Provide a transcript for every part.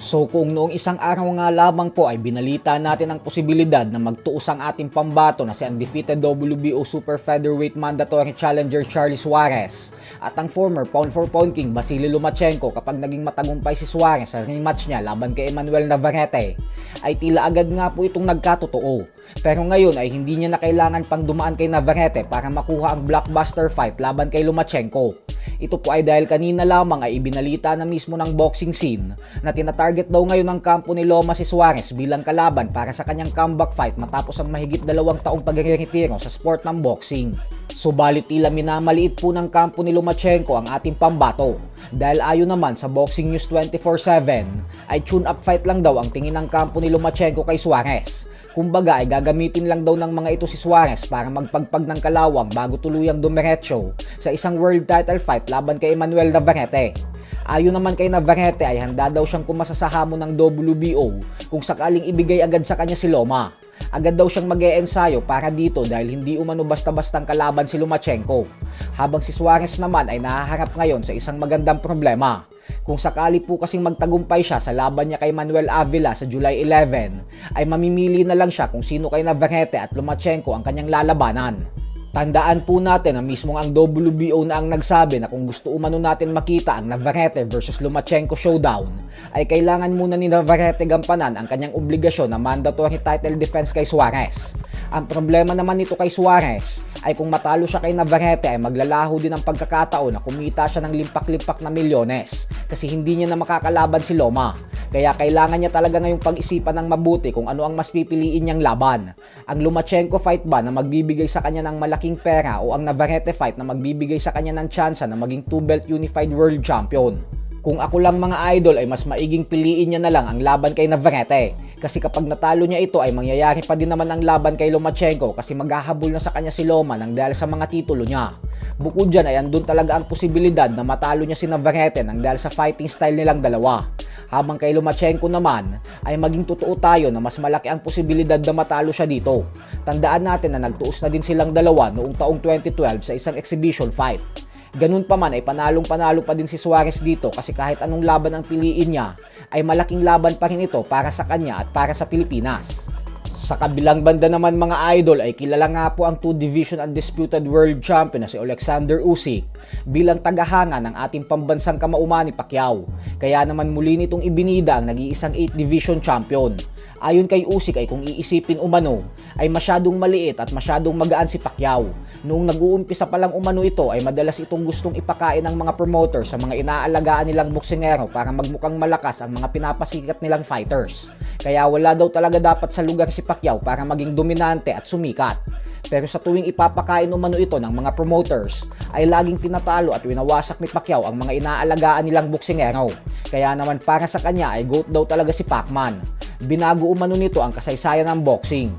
So kung noong isang araw nga lamang po ay binalita natin ang posibilidad na magtuos ang ating pambato na si undefeated WBO Super Featherweight Mandatory Challenger Charlie Suarez at ang former pound for pound king Vasily Lomachenko kapag naging matagumpay si Suarez sa rematch niya laban kay Emmanuel Navarrete, ay tila agad nga po itong nagkatotoo. Pero ngayon ay hindi niya na kailangan pang dumaan kay Navarrete para makuha ang blockbuster fight laban kay Lomachenko. Ito po ay dahil kanina lamang ay ibinalita na mismo ng boxing scene na tinatarget daw ngayon ng kampo ni Loma si Suarez bilang kalaban para sa kanyang comeback fight matapos ang mahigit 2 taong pagre-retiro sa sport ng boxing. Subalit tila minamaliit po ng kampo ni Lomachenko ang ating pambato dahil ayon naman sa Boxing News 24/7 ay tune-up fight lang daw ang tingin ng kampo ni Lomachenko kay Suarez. Kumbaga ay gagamitin lang daw ng mga ito si Suarez para magpagpag ng kalawang bago tuluyang dumiretso sa isang world title fight laban kay Emmanuel Navarrete. Ayon naman kay Navarrete ay handa daw siyang kumasa sa hamon ng WBO kung sakaling ibigay agad sa kanya si Loma. Agad daw siyang mag-e-ensayo para dito dahil hindi umano basta-bastang kalaban si Lomachenko. Habang si Suarez naman ay nahaharap ngayon sa isang magandang problema. Kung sakali po kasing magtagumpay siya sa laban niya kay Manuel Avila sa July 11, ay mamimili na lang siya kung sino kay Navarrete at Lomachenko ang kanyang lalabanan. Tandaan po natin na mismong ang WBO na ang nagsabi na kung gusto umano natin makita ang Navarrete versus Lomachenko showdown, ay kailangan muna ni Navarrete gampanan ang kanyang obligasyon na mandatory title defense kay Suarez. Ang problema naman nito kay Suarez ay kung matalo siya kay Navarrete ay maglalaho din ang pagkakataon na kumita siya ng limpak-limpak na milyones kasi hindi niya na makakalaban si Loma. Kaya kailangan niya talaga ngayong pag-isipan ng mabuti kung ano ang mas pipiliin niyang laban. Ang Lomachenko fight ba na magbibigay sa kanya ng malaking pera o ang Navarrete fight na magbibigay sa kanya ng tsansa na maging 2-belt unified world champion? Kung ako lang mga idol ay mas maiging piliin niya na lang ang laban kay Navarrete. Kasi kapag natalo niya ito ay mangyayari pa din naman ang laban kay Lomachenko kasi maghahabol na sa kanya si Loma nang dahil sa mga titulo niya. Bukod dyan ay andun talaga ang posibilidad na matalo niya si Navarrete nang dahil sa fighting style nilang dalawa. Habang kay Lomachenko naman ay maging totoo tayo na mas malaki ang posibilidad na matalo siya dito. Tandaan natin na nagtuos na din silang dalawa noong taong 2012 sa isang exhibition fight. Ganun pa man ay panalong-panalo pa din si Suarez dito kasi kahit anong laban ang piliin niya ay malaking laban pa rin ito para sa kanya at para sa Pilipinas. Sa kabilang banda naman mga idol ay kilala nga po ang 2-division undisputed world champion na si Alexander Usyk bilang tagahanga ng ating pambansang kamauman ni Pacquiao. Kaya naman muli nitong ibinida ang nag-iisang 8-division champion. Ayon kay Usyk ay kung iisipin umano ay masyadong maliit at masyadong magaan si Pacquiao. Noong nag-uumpisa pa lang umano ito ay madalas itong gustong ipakain ng mga promoter sa mga inaalagaan nilang boksingero para magmukhang malakas ang mga pinapasikat nilang fighters. Kaya wala daw talaga dapat sa lugar si Pacquiao para maging dominante at sumikat. Pero sa tuwing ipapakain umano ito ng mga promoters ay laging tinatalo at winawasak ni Pacquiao ang mga inaalagaan nilang boksingero. Kaya naman para sa kanya ay GOAT daw talaga si Pacman. Binago umano nito ang kasaysayan ng boxing.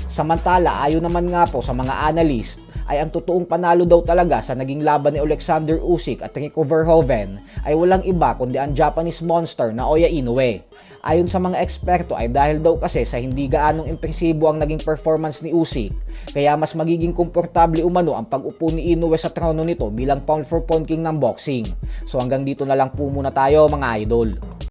Samantala ayon naman nga po sa mga analyst ay ang totoong panalo daw talaga sa naging laban ni Alexander Usyk at Rico Verhoeven ay walang iba kundi ang Japanese monster na Oya Inoue. Ayon sa mga eksperto ay dahil daw kasi sa hindi gaanong impresibo ang naging performance ni Usyk, kaya mas magiging komportable umano ang pag-upo ni Inoue sa trono nito bilang pound for pound king ng boxing. So hanggang dito na lang po muna tayo mga idol.